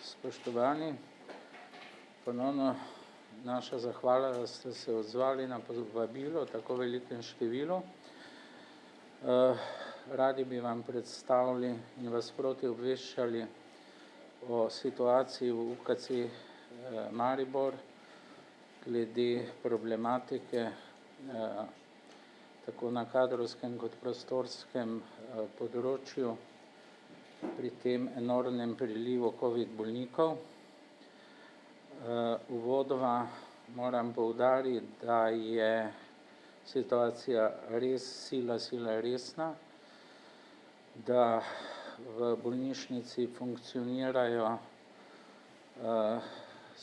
Spoštovani, ponovno naša zahvala, da ste se odzvali na povabilo v tako velikem številu. Radi bi vam predstavili in vas sproti obveščali o situaciji v UKC Maribor glede problematike tako na kadrovskem kot prostorskem področju pri tem enormnem prilivu COVID bolnikov. Uvodoma moram poudariti, da je situacija res sila resna, da v bolnišnici funkcionirajo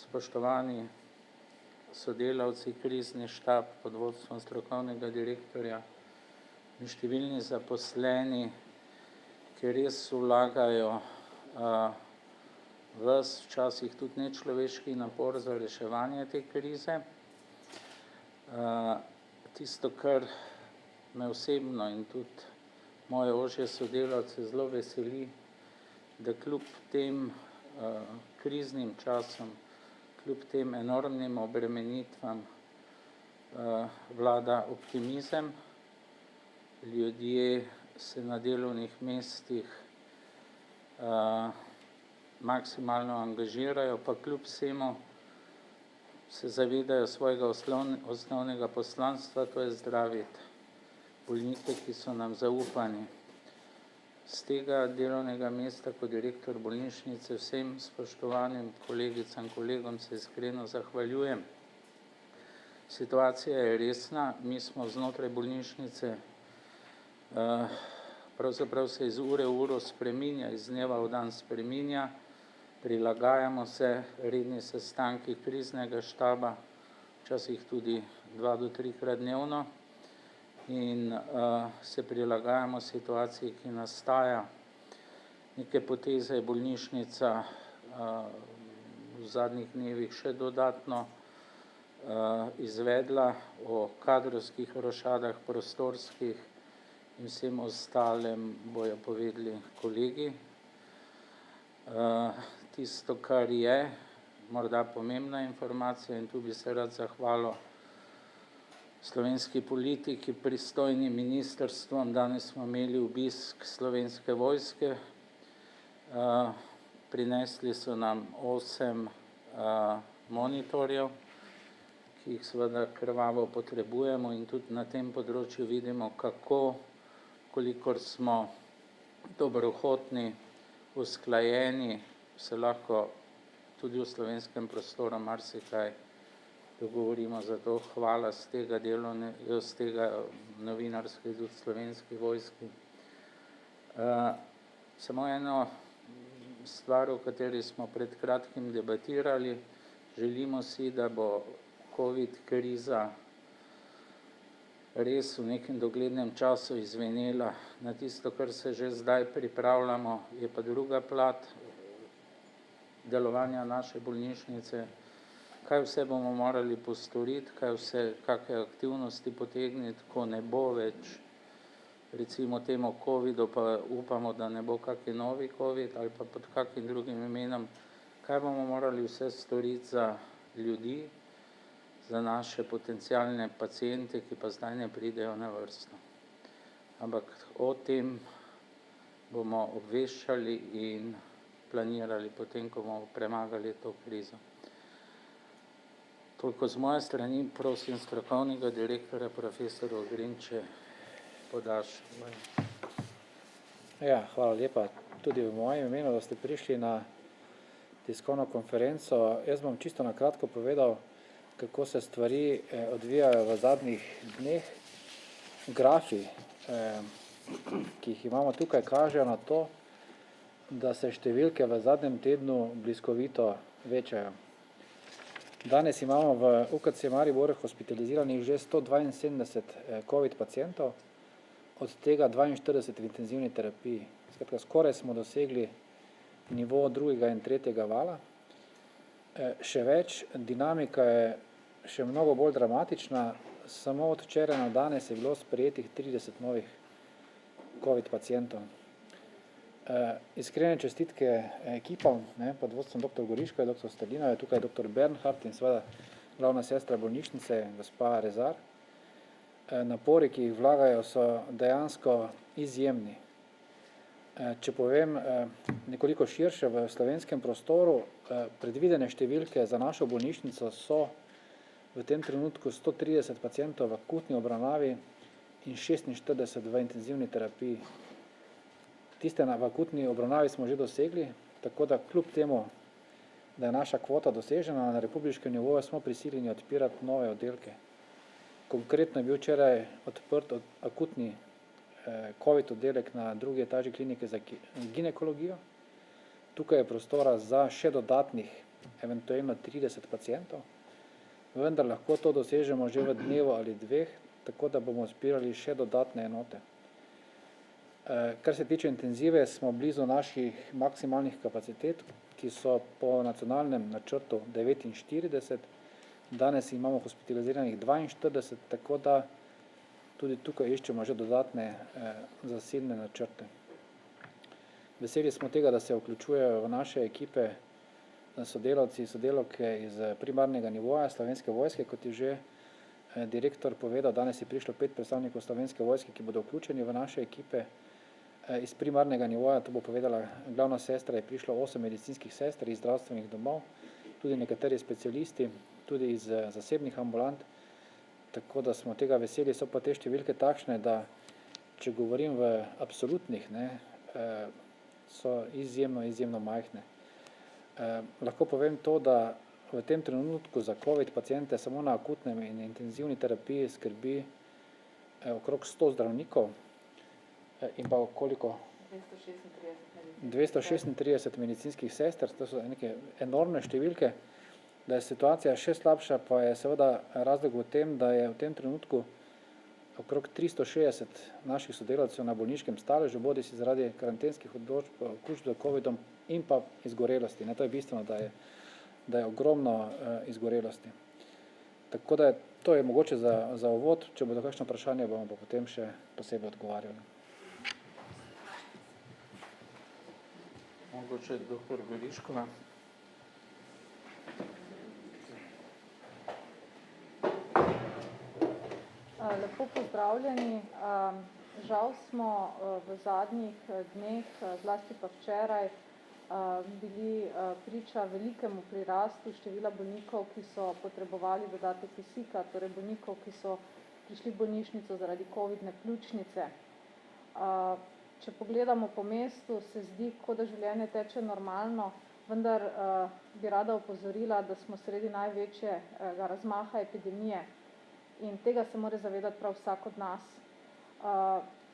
spoštovani sodelavci, krizni štab pod vodstvom strokovnega direktorja in številni zaposleni, ki res vlagajo ves včasih tudi nečloveški napor za reševanje te krize. Tisto, kar me osebno in tudi moje ožje sodelavce zelo veseli, da kljub tem kriznim časom, kljub tem enormnim obremenitvam vlada optimizem, ljudje se na delovnih mestih maksimalno angažirajo, pa kljub vsemu se zavedajo svojega osnovnega poslanstva, to je zdraviti bolnike, ki so nam zaupani. Z tega delovnega mesta kot direktor bolnišnice vsem spoštovanim kolegicam, kolegom se iskreno zahvaljujem. Situacija je resna, mi smo znotraj bolnišnice, pravzaprav se iz ure v uro spreminja, iz dneva v dan spreminja, prilagajamo se, redni sestanki kriznega štaba, včasih tudi 2 do 3-krat dnevno in se prilagajamo situaciji, ki nastaja. Neke poteze je bolnišnica v zadnjih dnevih še dodatno izvedla o kadrovskih rošadah, prostorskih in vsem ostalem bojo povedali kolegi. Tisto, kar je morda pomembna informacija, in tu bi se rad zahvalil slovenski politiki, pristojnim ministrstvom. Danes smo imeli obisk Slovenske vojske, prinesli so nam 8 monitorjev, ki jih seveda krvavo potrebujemo in tudi na tem področju vidimo, kolikor smo dobrohotni, usklajeni, se lahko tudi v slovenskem prostoru marsikaj dogovorimo, zato hvala z tega novinarske tudi Slovenski vojski. Samo eno stvar, o kateri smo pred kratkim debatirali, želimo si, da bo COVID kriza res v nekem doglednem času izvenela. Na tisto, kar se že zdaj pripravljamo, je pa druga plat delovanja naše bolnišnice, kaj vse bomo morali postoriti, kakšne aktivnosti potegniti, ko ne bo več recimo temu covidu, pa upamo, da ne bo kakšen novi covid ali pa pod kakšnim drugim imenom, kaj bomo morali vse storiti za ljudi, za naše potencialne paciente, ki pa zdaj ne pridejo na vrsto. Ampak o tem bomo obveščali in planirali potem, ko bomo premagali to krizo. Toliko z moje strani, prosim strokovnega direktorja, profesor Ogrin, če podaš. Ja, hvala lepa tudi v mojem imenu, da ste prišli na tiskovno konferenco. Jaz bom čisto na kratko povedal, kako se stvari odvijajo v zadnjih dneh. Grafi, ki jih imamo tukaj, kažejo na to, da se številke v zadnjem tednu bliskovito večajo. Danes imamo v UKC Maribor hospitaliziranih že 172 COVID pacientov, od tega 42 v intenzivni terapiji. Skratka, skoraj smo dosegli nivo 2. in 3. vala. Še več, dinamika je še mnogo bolj dramatična. Samo od včeraj na danes je bilo sprejetih 30 novih COVID pacientov. Iskrene čestitke ekipam, pod vodstvom dr. Goriško, dr. Stalinove, tukaj dr. Bernhardt in seveda glavna sestra bolnišnice, gospa Rezar. Napori, ki jih vlagajo, so dejansko izjemni. Če povem nekoliko širše v slovenskem prostoru, predvidene številke za našo bolnišnico so v tem trenutku 130 pacientov v akutni obravnavi in 46 v intenzivni terapiji. Tiste v akutni obravnavi smo že dosegli, tako da kljub temu, da je naša kvota dosežena na republiškem nivoju, smo prisiljeni odpirati nove oddelke. Konkretno je bil včeraj odprt akutni COVID oddelek na drugi etaži klinike za ginekologijo. Tukaj je prostora za še dodatnih, eventualno 30 pacientov, vendar lahko to dosežemo že v dnevu ali dveh, tako da bomo odpirali še dodatne enote. Kar se tiče intenzive, smo blizu naših maksimalnih kapacitet, ki so po nacionalnem načrtu 49, danes imamo hospitaliziranih 42, tako da tudi tukaj iščemo že dodatne zasilne načrte. Veseli smo tega, da se vključujejo v naše ekipe sodelavci, sodelavke iz primarnega nivoja Slovenske vojske, kot je že direktor povedal, danes je prišlo 5 predstavnikov Slovenske vojske, ki bodo vključeni v naše ekipe. Iz primarnega nivoja, to bo povedala glavna sestra, je prišlo 8 medicinskih sester iz zdravstvenih domov, tudi nekateri specialisti, tudi iz zasebnih ambulant, tako da smo tega veseli. So pa te številke takšne, da če govorim v absolutnih, so izjemno majhne. Lahko povem to, da v tem trenutku za COVID paciente samo na akutnem in intenzivni terapiji skrbi okrog 100 zdravnikov in pa koliko? 236 medicinskih sester, to so neke enormne številke. Da je situacija še slabša, pa je seveda razlog v tem, da je v tem trenutku okrog 360 naših sodelavcev na bolniškem staležu, bodi si zaradi karantenskih odločb, okužb z COVID-om in pa izgorelosti. To je bistveno, da je ogromno izgorelosti. Tako da to je mogoče za uvod, če bodo kakšno vprašanje, bomo pa potem še posebej odgovarjali. Mogoče dr. Goriškova. Lepo pozdravljeni. Žal smo v zadnjih dneh, zlasti pa včeraj, bili priča velikemu prirastu števila bolnikov, ki so potrebovali dodatek kisika, torej bolnikov, ki so prišli v bolnišnico zaradi covidne pljučnice. Če pogledamo po mestu, se zdi, kot da življenje teče normalno, vendar bi rada opozorila, da smo sredi največjega razmaha epidemije in tega se mora zavedati prav vsak od nas.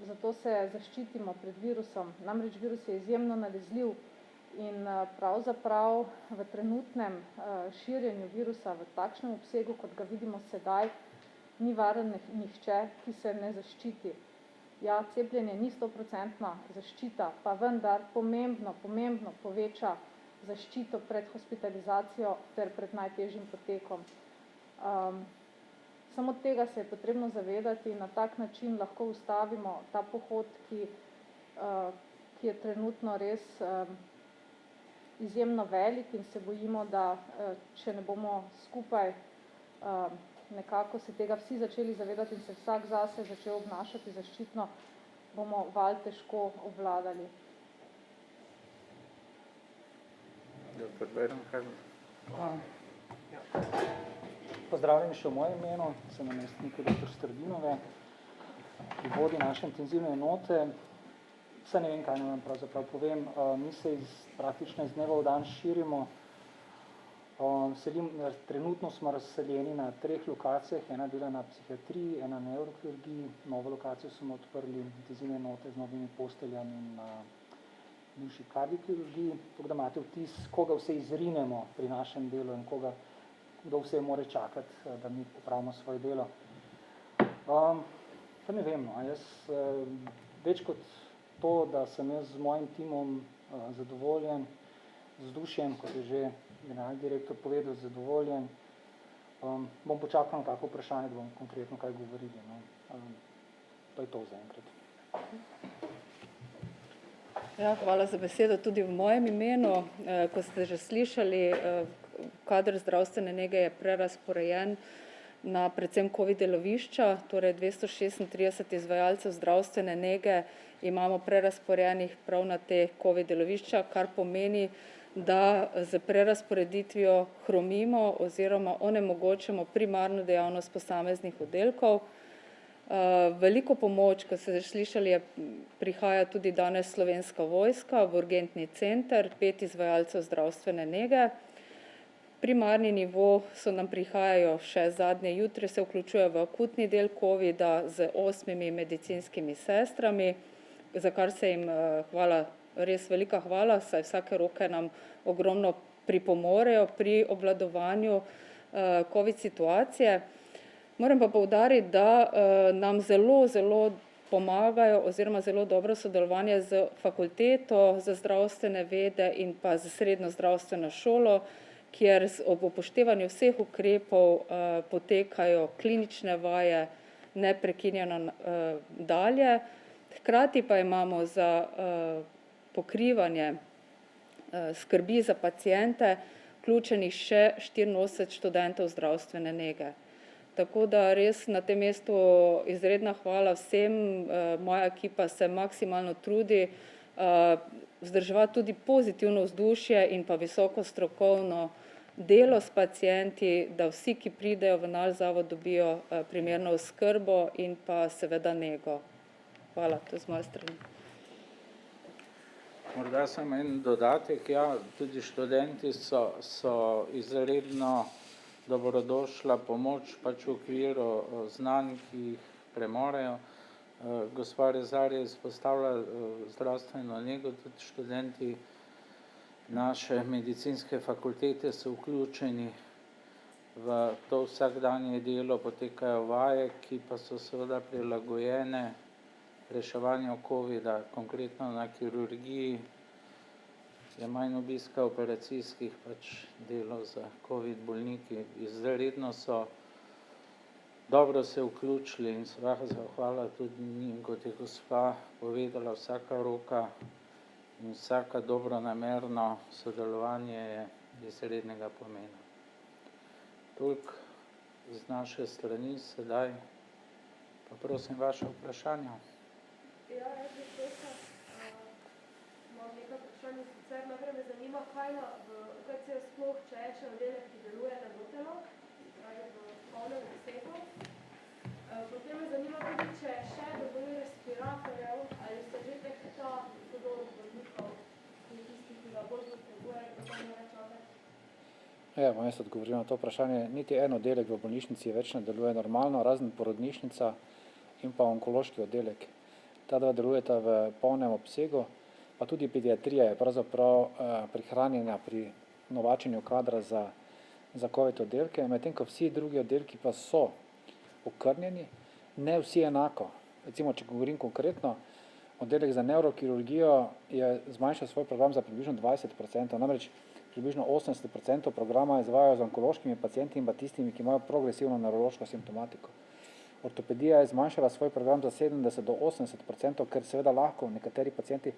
Zato se zaščitimo pred virusom. Namreč virus je izjemno nalezljiv in pravzaprav v trenutnem širjenju virusa v takšnem obsegu, kot ga vidimo sedaj, ni varen nihče, ki se ne zaščiti. Ja, cepljenje ni 100% zaščita, pa vendar pomembno poveča zaščito pred hospitalizacijo ter pred najtežjim potekom. Samo tega se je potrebno zavedati in na tak način lahko ustavimo ta pohod, ki je trenutno res izjemno velik in se bojimo, da če ne bomo skupaj nekako se tega vsi začeli zavedati in se vsak zase začel obnašati zaščitno, bomo val težko obvladali. Dr. Bernhardt. Pozdravljeni še v mojem imenu, sem namestnik dr. Strdinove, ki vodi naše intenzivne enote. Vse ne vem, kaj nam pravzaprav povem. Mi se praktično iz dneva v dan širimo. Trenutno smo razseljeni na 3 lokacijah, ena dela na psihiatriji, ena na neurokirurgiji, novo lokacijo smo odprli, intenzivne enote z novimi posteljami na bivši kardiokirurgiji, tako da imate vtis, koga vse izrinemo pri našem delu in kdo vse mora čakati, da mi popravimo svoje delo. Pa ne vem, jaz več kot to, da sem jaz z mojim timom zadovoljen, z vzdušjem, kot je že generalni direktor povedal, zadovoljen. Bom počakal na tako vprašanje, da bom konkretno kaj govorili. To je to zaenkrat. Ja, hvala za besedo tudi v mojem imenu. Kot ste že slišali, kader zdravstvene nege je prerazporejen na predvsem COVID delovišča, torej 236 izvajalcev zdravstvene nege imamo prerasporenih prav na te COVID delovišča, kar pomeni, da z prerazporeditvijo hromimo oziroma onemogočamo primarno dejavnost posameznih oddelkov. Veliko pomoč, kot ste slišali, prihaja tudi danes Slovenska vojska v urgentni center, 5 izvajalcev zdravstvene nege. Primarni nivo so nam prihajajo še zadnje jutre, se vključuje v akutni del COVID-a z 8 medicinskimi sestrami, za kar se jim hvala, res velika hvala, saj vsake roke nam ogromno pripomorejo pri obvladovanju COVID situacije. Moram pa poudariti, da nam zelo pomagajo oziroma zelo dobro sodelovanje z fakulteto za zdravstvene vede in pa z srednjo zdravstveno šolo, kjer ob upoštevanju vseh ukrepov potekajo klinične vaje neprekinjeno dalje. Hkrati pa imamo za pokrivanje skrbi za paciente vključenih še 84 študentov zdravstvene nege. Tako da res na tem mestu izredna hvala vsem, moja ekipa se maksimalno trudi vzdrževati tudi pozitivno vzdušje in pa visoko strokovno delo s pacienti, da vsi, ki pridejo v naš zavod, dobijo primerno oskrbo in pa seveda nego. Hvala, to je z moje strani. Morda samo en dodatek, ja, tudi študenti so izredno dobrodošla pomoč pač v okviru znanj, ki jih premorejo. Gospa Rezar je izpostavila zdravstveno nego, tudi študenti naše medicinske fakultete so vključeni v to vsakdanje delo, potekajo vaje, ki pa so seveda prilagojene reševanju COVID-a, konkretno na kirurgiji, je manj obiska operacijskih pač delo za COVID bolniki. Izredno so dobro se vključili in seveda zahvala tudi njim, kot je gospa povedala, vsaka roka in vsaka dobronamerno sodelovanje je izrednega pomena. Toliko z naše strani sedaj, pa prosim vaše vprašanja. Ja, jaz bi prosim, imam nekaj vprašanje, sicer najprej me zanima, kaj v UKC sploh, če je še oddelek, ki deluje nemoteno, v polnem obsegu. Potem me zanima tudi, če je še dovolj respiratorjev, ali ste že ta dovolj bolnikov, tisti, ki ga bolj potrebujejo, kako ne čakati. Ja, bom jaz odgovoril na to vprašanje. Niti en oddelek v bolnišnici več ne deluje normalno, razen porodnišnica in pa onkološki oddelek. Ta dva delujeta v polnem obsegu, pa tudi pediatrija je pravzaprav prihranjena pri novačenju kadra za COVID oddelke, medtem ko vsi drugi oddelki pa so okrnjeni, ne vsi enako. Recimo, če govorim konkretno, oddelek za neurokirurgijo je zmanjšal svoj program za približno 20%, namreč približno 80% programa izvajajo z onkološkimi pacienti in pa tistimi, ki imajo progresivno nevrološko simptomatiko. Ortopedija je zmanjšala svoj program za 70 do 80%, ker seveda lahko nekateri pacienti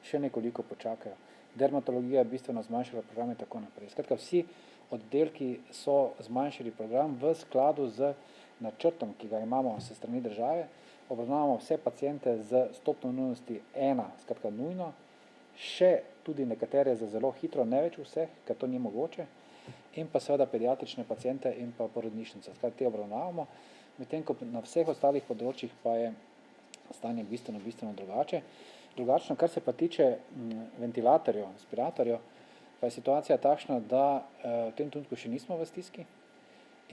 še nekoliko počakajo. Dermatologija je bistveno zmanjšala program in tako naprej. Skratka, vsi oddelki so zmanjšali program v skladu z načrtom, ki ga imamo s strani države. Obravnavamo vse paciente z stopnjo nujnosti 1, skratka nujno, še tudi nekatere za zelo hitro, ne več vseh, ker to ni mogoče, in pa seveda pediatrične paciente in pa porodnišnice. Skratka, te obravnavamo. Medtem ko na vseh ostalih področjih pa je stanje bistveno drugačno. Kar se pa tiče ventilatorjev, respiratorjev, pa je situacija takšna, da v tem trenutku še nismo v stiski.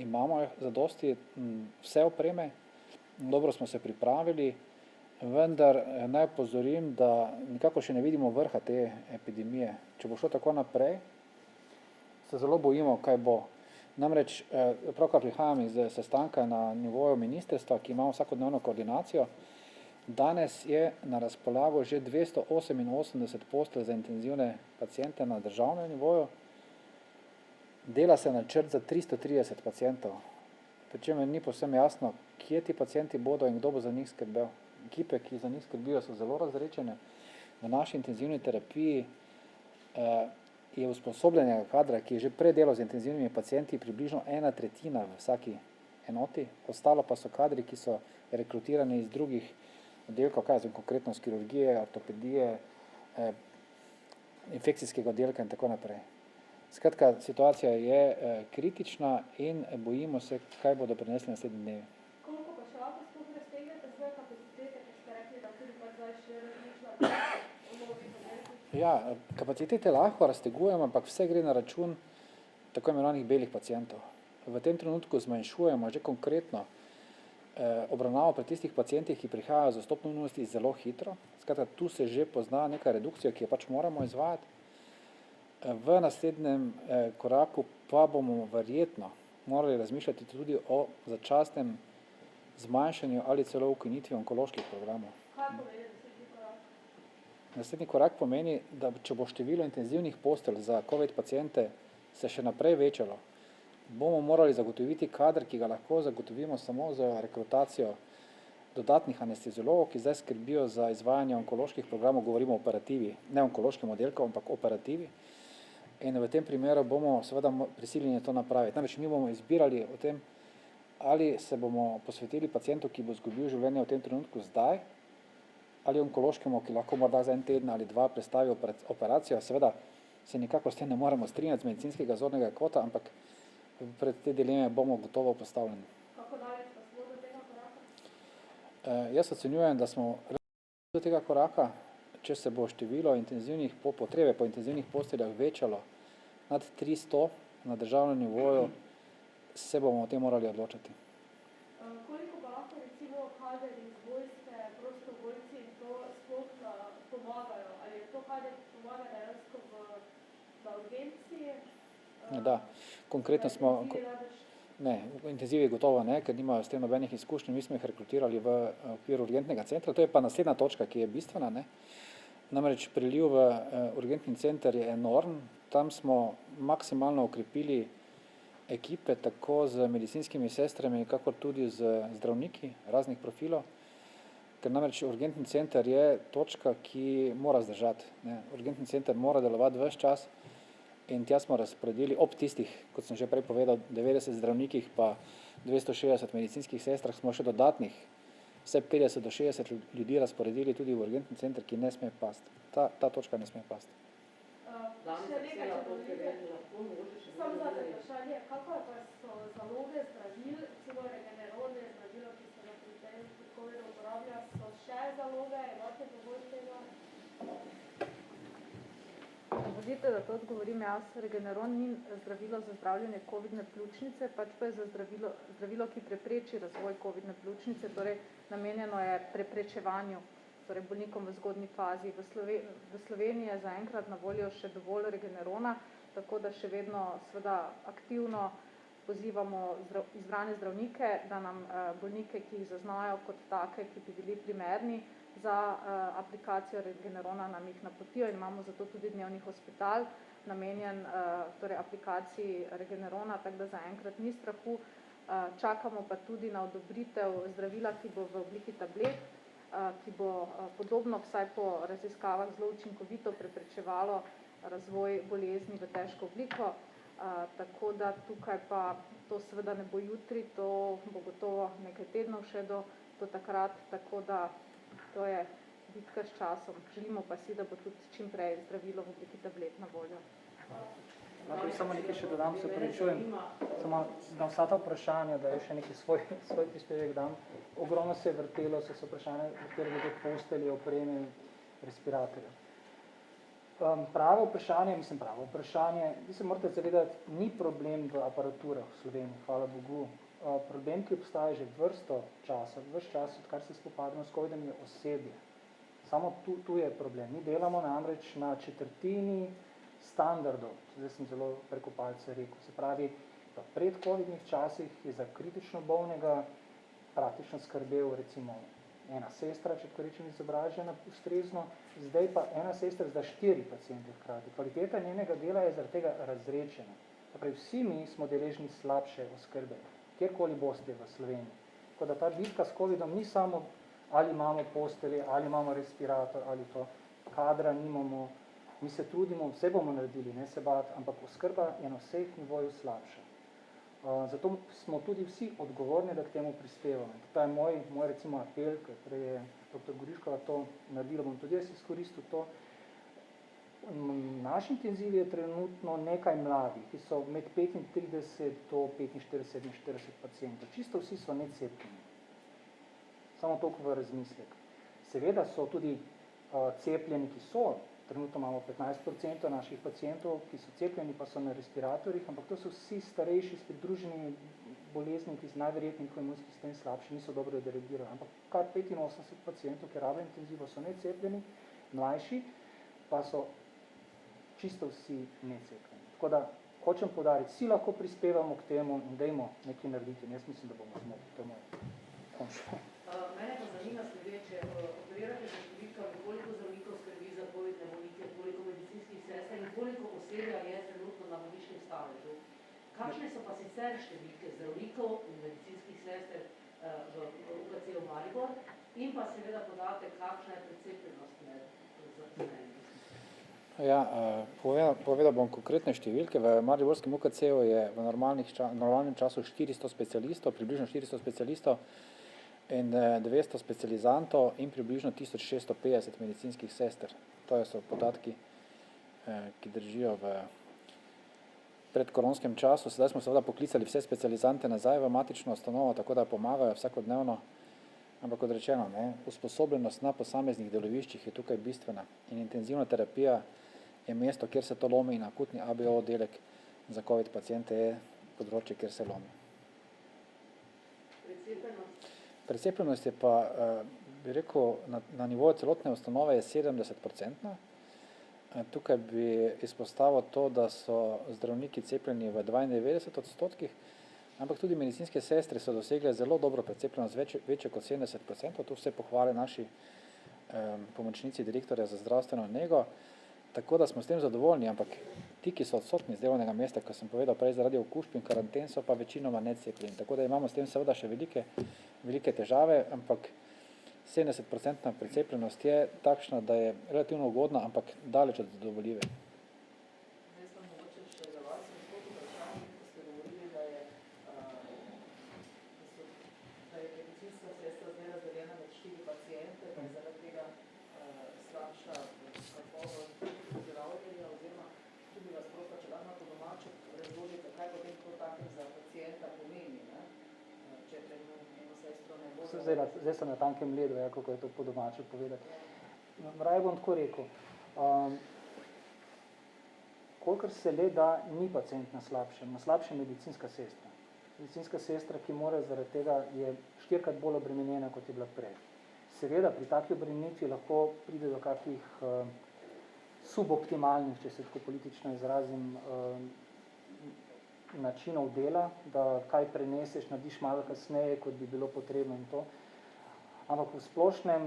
Imamo zadosti vse opreme, dobro smo se pripravili, vendar naj opozorim, da nikako še ne vidimo vrha te epidemije. Če bo šlo tako naprej, se zelo bojimo, kaj bo. Namreč pravkar prihajam iz sestanka na nivoju ministrstva, ki ima vsakodnevno koordinacijo. Danes je na razpolago že 288 postelj za intenzivne paciente na državnem nivoju. Dela se načrt za 330 pacientov. Pri čemer ni povsem jasno, kje ti pacienti bodo in kdo bo za njih skrbel. Ekipe, ki za njih skrbijo, so zelo razrečene. v naši intenzivni terapiji je usposobljenega kadra, ki je že predelal z intenzivnimi pacienti, približno 1/3 v vsaki enoti, ostalo pa so kadri, ki so rekrutirani iz drugih oddelkov, konkretno iz kirurgije, ortopedije, infekcijskega oddelka in tako naprej. Skratka, situacija je kritična in bojimo se, kaj bodo prinesli naslednji dnevi. Koliko pa še lahko sploh raztegnete svoje kapacitete, ker ste rekli, da tudi pač zdaj še razmišljate o novih oddelkih? Ja, kapacitete lahko raztegujemo, ampak vse gre na račun tako imenovanih belih pacientov. V tem trenutku zmanjšujemo že konkretno obravnavo pri tistih pacientih, ki prihajajo z vstopno nujnosti zelo hitro. Skratka, tu se že pozna neka redukcija, ki jo pač moramo izvajati. V naslednjem koraku pa bomo verjetno morali razmišljati tudi o začasnem zmanjšanju ali celo ukinitvi onkoloških programov. Kaj pomeni naslednji korak? Naslednji korak pomeni, da če bo število intenzivnih postelj za COVID paciente se še naprej večalo, bomo morali zagotoviti kader, ki ga lahko zagotovimo samo z rekrutacijo dodatnih anesteziologov, ki zdaj skrbijo za izvajanje onkoloških programov, govorimo o operativi, ne onkološkem oddelku, ampak operativi. In v tem primeru bomo seveda prisiljeni to napraviti. Namreč mi bomo izbirali o tem, ali se bomo posvetili pacientu, ki bo izgubil življenje v tem trenutku zdaj, ali onkološkemu, ki lahko morda za en teden ali dva prestavi operacijo. Seveda se nikako s tem ne moremo strinjati z medicinskega zornega kota, ampak pred te dileme bomo gotovo postavljeni. Kako daleč pa smo do tega koraka? Jaz ocenjujem, da smo do tega koraka, če se bo število potrebe po intenzivnih posteljah večalo nad 300 na državnem nivoju, se bomo o tem morali odločiti. Koliko pa lahko recimo kader iz vojske, prostovoljci to sploh pomagajo? Ali je to kader, ki pomaga dejansko na urgenciji? Da, konkretno smo... Ne, v intenzivi gotovo ne, ker nimajo s tem nobenih izkušenj, mi smo jih rekrutirali v okviru urgentnega centra. To je pa naslednja točka, ki je bistvena, ne. Namreč priliv v urgentni center je enorm, tam smo maksimalno okrepili ekipe tako z medicinskimi sestrami, kakor tudi z zdravniki raznih profilov, ker namreč urgentni center je točka, ki mora zdržati, ne. Urgentni center mora delovati ves čas in tja smo razporedili ob tistih, kot sem že prej povedal, 90 zdravnikih pa 260 medicinskih sestrah, smo še dodatnih vse 50 do 60 ljudi razporedili tudi v urgentni center, ki ne sme pasti. Ta točka ne sme pasti. Še nekaj, če dovolite. Samo zadnje vprašanje, kako pa so zaloge zdravil, recimo Regeneron je zdravilo, ki se ga pri tem COVID uporablja, so še zaloge, imate dovolj tega? Dovolite, da to odgovorim jaz. Regeneron ni zdravilo za zdravljenje covidne pljučnice, pač pa je za zdravilo, ki prepreči razvoj covidne pljučnice, torej namenjeno je preprečevanju, torej bolnikom v zgodnji fazi. V Sloveniji je zaenkrat na voljo še dovolj Regenerona, tako da še vedno seveda aktivno pozivamo izbrane zdravnike, da nam bolnike, ki jih zaznajo kot take, ki bi bili primerni za aplikacijo Regenerona, nam jih napotijo in imamo zato tudi dnevni hospital namenjen torej aplikaciji Regenerona, tako da zaenkrat ni strahu. Čakamo pa tudi na odobritev zdravila, ki bo v obliki tablet, ki bo podobno vsaj po raziskavah zelo učinkovito preprečevalo razvoj bolezni v težko obliko. Tako da tukaj pa to seveda ne bo jutri, to bo gotovo nekaj tednov še do takrat, tako da to je bitka s časom. Želimo pa si, da bo tudi čim prej zdravilo v obliki tablet na voljo. Lahko samo nekaj še dodam, se prečujem. Samo na vsa ta vprašanja, da je še nekaj svoj prispevek dam. Ogromno se je vrtelo, so se vprašanja vrtelo glede postelje, opreme, respiratorja. Pravo vprašanje, vi se morate zavedati, ni problem v aparaturah v Sloveniji, hvala Bogu. Problem, ki obstaja že vrsto časa, ves čas, odkar se spopadamo s COVID-om, je osebje. Samo tu je problem. Mi delamo namreč na četrtini standardov, zdaj sem zelo preko palca rekel. Se pravi, v predcovidnih časih je za kritično bolnega praktično skrbel recimo ena sestra, če tako rečem izobražena ustrezno, zdaj pa ena sestra za 4 paciente hkrati. Kvaliteta njenega dela je zaradi tega razrečena. Torej, vsi mi smo deležni slabše oskrbe, kjerkoli boste v Sloveniji. Tako da ta bitka s COVID-om ni samo, ali imamo postelje, ali imamo respirator, ali to, kadra nimamo, mi se trudimo, vse bomo naredili, ne se bati, ampak oskrba je na vseh nivoju slabša. Zato smo tudi vsi odgovorni, da k temu prispevamo. To je moj recimo apel, ker je dr. Goriškova to naredila, bom tudi jaz izkoristil to. Naš intenziv je trenutno nekaj mladih, ki so med 35 do 45-47 pacientov. Čisto vsi so necepljeni. Samo toliko v razmislek. Seveda so tudi cepljeni, ki so, trenutno imamo 15% naših pacientov, ki so cepljeni, pa so na respiratorjih, ampak to so vsi starejši s pridruženimi bolezni, ki z najverjetnejih imunski sistem slabši, niso dobro delegirali. Ampak kar 85 pacientov, ki rabijo intenzivo, so necepljeni, mlajši, pa so čisto vsi necepljeni. Tako da hočem poudariti, vsi lahko prispevamo k temu in dajmo nekaj narediti. In jaz mislim, da bomo zmogli. To je moj končno. Mene pa zanima sledeče, operirate za številkami, koliko zdravnikov skrbi za covidne bolnike, koliko medicinskih sester in koliko osebja je trenutno na bolniškem staležu. Kakšne so pa sicer številke zdravnikov in medicinskih sester v UKC-u Maribor in pa seveda podatek, kakšna je precepljenost med zaposlenimi? Ja, povedal bom konkretne številke. V mariborskem UKC-u je v normalnem času 400 specialistov, približno 400 specialistov in 200 specializantov in približno 1650 medicinskih sester. To so podatki, ki držijo v predkoronskem času. Sedaj smo seveda poklicali vse specializante nazaj v matično ustanovo, tako da pomagajo vsakodnevno. Ampak kot rečeno, usposobljenost na posameznih deloviščih je tukaj bistvena in intenzivna terapija je mesto, kjer se to lomi in akutni ABO oddelek za COVID paciente je področje, kjer se lomi. Precepljenost je pa, bi rekel, na nivoju celotne ustanove je 70%. Tukaj bi izpostavil to, da so zdravniki cepljeni v 92%, ampak tudi medicinske sestre so dosegle zelo dobro precepljenost, večjo kot 70%. Tu vse pohvale naši pomočnici direktorja za zdravstveno nego. Tako da smo s tem zadovoljni, ampak ti, ki so odsotni z delovnega mesta, kot sem povedal prej zaradi okužb in karanten, so pa večinoma necepljeni. Tako da imamo s tem seveda še velike težave, ampak 70% precepljenost je takšna, da je relativno ugodna, ampak daleč od zadovoljive. Zdaj sem mogoče še za vas gospod vprašanje, ko ste govorili, da je medicinska sestra zdaj razdeljena med 4 paciente, da je zaradi tega slabša kakovost zdravljenja, oziroma tu bi vas prosila, če lahko po domače razložite, kaj potem to takem za pacienta pomeni, če eno sestro ne bo. Zdaj sem na tankem ledu, kako je to po domače povedati. Raje bom tako rekel, kolikor se le da, ni pacient na slabšem medicinska sestra. Medicinska sestra, ki mora zaradi tega, je 4-krat bolj obremenjena, kot je bila prej. Seveda, pri taki obremenitvi lahko pride do kakih suboptimalnih, če se tako politično izrazim, načinov dela, da kaj preneseš, narediš malo kasneje, kot bi bilo potrebno in to. Ampak v splošnem,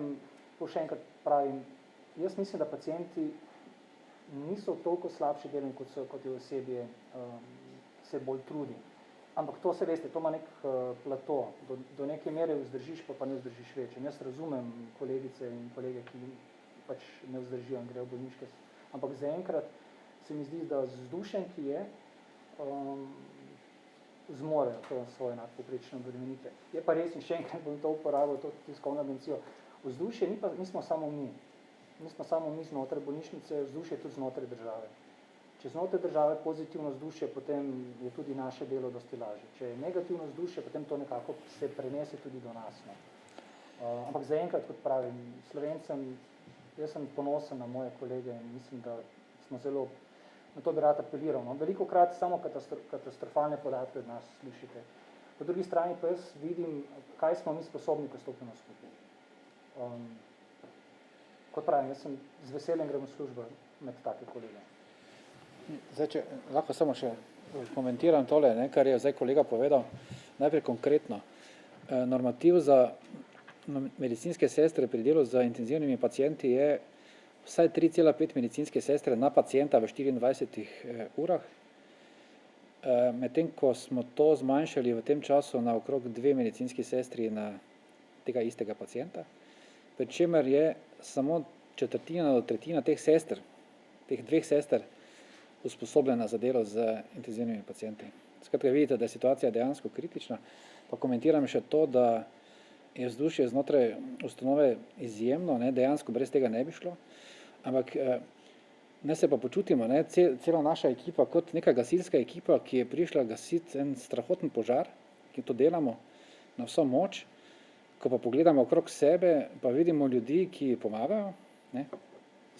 to še enkrat pravim, jaz mislim, da pacienti niso toliko slabše deleni, kot je osebje se bolj trudi. Ampak to se veste, to ima nek plato, do neke mere vzdržiš, pa ne vzdržiš več. In jaz razumem kolegice in kolege, ki pač ne vzdržijo in grejo v bolniške. Ampak zaenkrat se mi zdi, da z vzdušjem, ki je, zmorejo to svoje nadpovprečne obremenitve. Je pa res, in še enkrat bom to uporabil, to tiskovno agencijo, vzdušje nismo samo mi. Nismo samo mi znotraj bolnišnice, vzdušje je tudi znotraj države. Če znotraj države pozitivno vzdušje, potem je tudi naše delo dosti lažje. Če je negativno vzdušje, potem to nekako se prenese tudi do nas. Ampak zaenkrat, kot pravim, Slovencem, jaz sem ponosen na moje kolege in mislim, da smo zelo, na to bi rad apeliral. Veliko krat samo katastrofalne podatke od nas slišite. Po drugi strani pa jaz vidim, kaj smo mi sposobni, ko stopimo skupaj. Kot pravim, jaz sem z veseljem grem v službo med take kolege. Zdaj, če lahko samo še komentiram tole, kar je zdaj kolega povedal, najprej konkretno. Normativ za medicinske sestre pri delu z intenzivnimi pacienti je vsaj 3,5 medicinske sestre na pacienta v 24 urah, medtem ko smo to zmanjšali v tem času na okrog 2 medicinski sestri na tega istega pacienta, pri čemer je samo četrtina do tretjina teh sester, teh 2 sester, usposobljena za delo z intenzivnimi pacienti. Skratka, vidite, da je situacija dejansko kritična. Pa komentiram še to, da je vzdušje znotraj ustanove izjemno, ne, dejansko brez tega ne bi šlo, ampak ne se pa počutimo, ne, cela naša ekipa kot neka gasilska ekipa, ki je prišla gasiti en strahoten požar, ki to delamo na vso moč, ko pa pogledamo okrog sebe, pa vidimo ljudi, ki pomagajo, ne,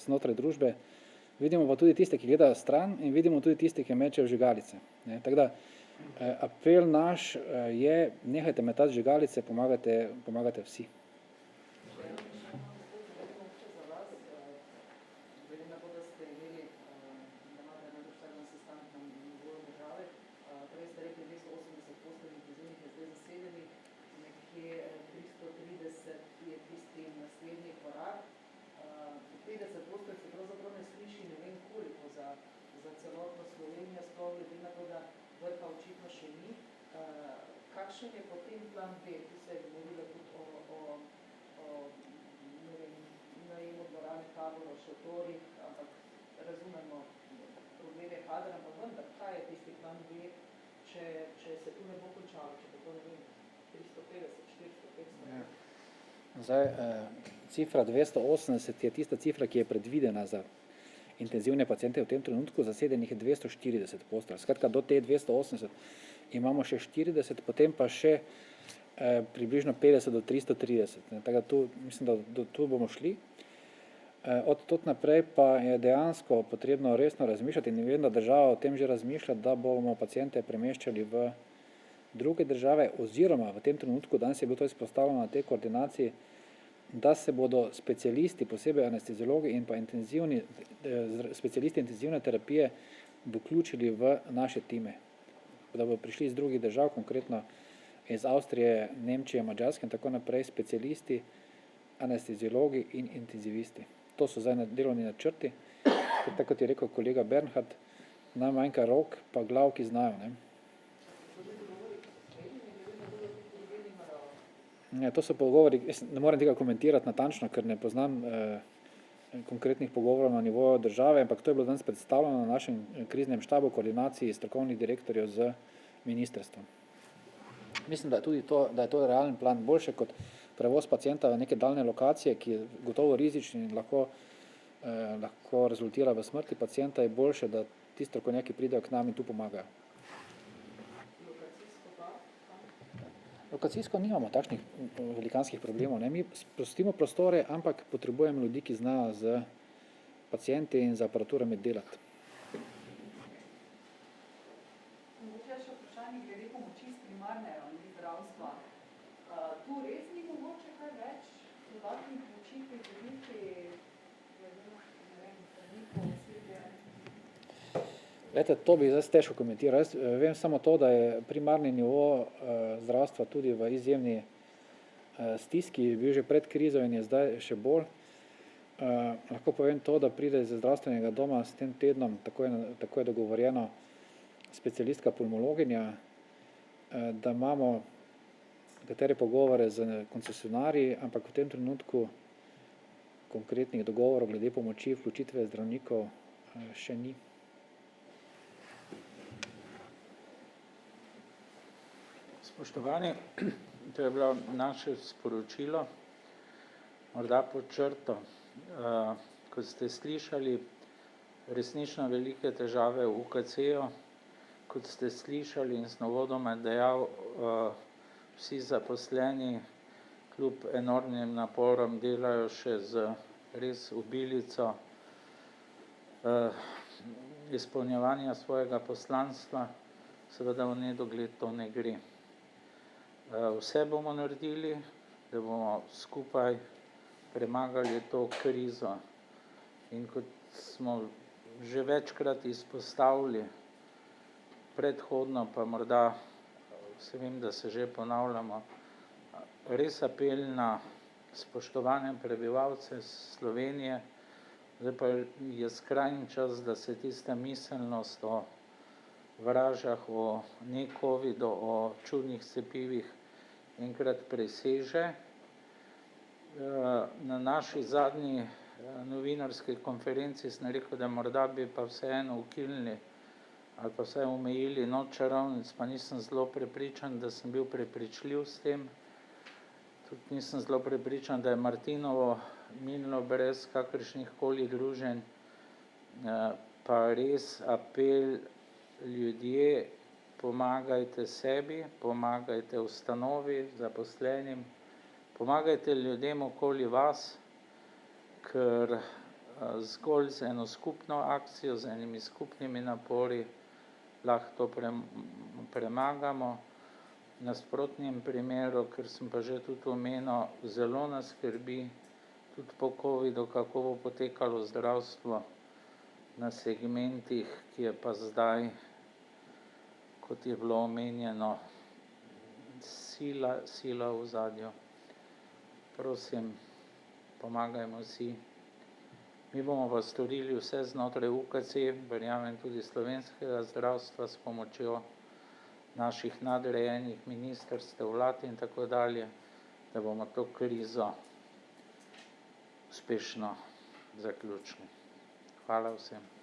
znotraj družbe, vidimo pa tudi tiste, ki gledajo stran in vidimo tudi tiste, ki mečejo žigalice. Ne. Tako da apel naš je, nehajte metati žigalice, pomagate vsi. Kakšen je potem plan B? Tu se je govorilo tudi o ne vem, najemu dvorane, taboru, šotorih, ampak razumemo probleme kadra, ampak vendar, kaj je tisti plan B, če se tu ne bo končalo, če bo to, ne vem, 350, 400, 500? Ja. Zdaj, cifra 280 je tista cifra, ki je predvidena za intenzivne paciente v tem trenutku, zasedenih je 240 postelj. Skratka, do te 280 imamo še 40, potem pa še približno 50 do 330. Tako da tu, mislim, da do tu bomo šli. Od tod naprej pa je dejansko potrebno resno razmišljati in vem, da država o tem že razmišlja, da bomo paciente premeščali v druge države oziroma v tem trenutku, danes je bilo to izpostavljeno na tej koordinaciji, da se bodo specialisti, posebej anesteziologi in pa specialisti intenzivne terapije vključili v naše time. Da bodo prišli iz drugih držav, konkretno iz Avstrije, Nemčije, Madžarske in tako naprej, specialisti, anesteziologi in intenzivisti. To so zdaj delovni načrti, tako kot je rekel kolega Bernhard, nam manjka rok, pa glav, ki znajo. Ne? Ja, to so pogovori, jaz ne morem tega komentirati natančno, ker ne poznam konkretnih pogovorov na nivoju države, ampak to je bilo danes predstavljeno na našem kriznem štabu, koordinaciji strokovnih direktorjev z ministrstvom. Mislim, da je tudi to, da je to realen plan, boljše kot prevoz pacienta v neke daljne lokacije, ki je gotovo rizični in lahko rezultira v smrti pacienta, je boljše, da ti strokovnjaki pridejo k nam in tu pomagajo. Lokacijsko nimamo takšnih velikanskih problemov. Ne? Mi sprostimo prostore, ampak potrebujemo ljudi, ki znajo z pacienti in z aparaturami delati. Mogoče še vprašanje glede pomoči iz primarne ravni zdravstva. Tu res ni mogoče kaj več dodatnih pomoči pridobiti, ne vem, zdravnikov, osebja? Glejte, to bi zdaj težko komentiral. Jaz vem samo to, da je primarni nivo zdravstva tudi v izjemni stiski, je bil že pred krizo in je zdaj še bolj. Lahko povem to, da pride iz zdravstvenega doma s tem tednom, tako je dogovorjeno, specialistka pulmologinja, da imamo nekatere pogovore z koncesionarji, ampak v tem trenutku konkretnih dogovorov glede pomoči, vključitve zdravnikov še ni. Spoštovani, to je bilo naše sporočilo, morda pod črto. Kot ste slišali, resnično velike težave v UKC-ju, kot ste slišali in sem uvodoma dejal, vsi zaposleni kljub enormnim naporom delajo še z res obilico izpolnjevanja svojega poslanstva, seveda v nedogled to ne gre. Vse bomo naredili, da bomo skupaj premagali to krizo. In kot smo že večkrat izpostavili, predhodno pa morda, vse vem, da se že ponavljamo, res apel na spoštovane prebivalce Slovenije, zdaj pa je skrajni čas, da se tista miselnost o vražah, o ne-covidu, o čudnih cepivih enkrat preseže. Na naši zadnji novinarski konferenci sem rekel, da morda bi pa vseeno ukinili ali pa vsaj omejili noč čarovnic, pa nisem zelo prepričan, da sem bil prepričljiv s tem. Tudi nisem zelo prepričan, da je Martinovo minilo brez kakršnih koli druženj, pa res apel ljudje, pomagajte sebi, pomagajte ustanovi, zaposlenim, pomagajte ljudem okoli vas, ker zgolj z eno skupno akcijo, z enimi skupnimi napori lahko to premagamo. V nasprotnem primeru, ker sem pa že tudi omenil, zelo nas skrbi tudi po covidu, kako bo potekalo zdravstvo na segmentih, ki je pa zdaj, kot je bilo omenjeno, sila v ozadju. Prosim, pomagajmo si. Mi bomo pa storili vse znotraj UKC, verjamem tudi slovenskega zdravstva s pomočjo naših nadrejenih ministrstev, vlad in tako dalje, da bomo to krizo uspešno zaključili. Hvala vsem.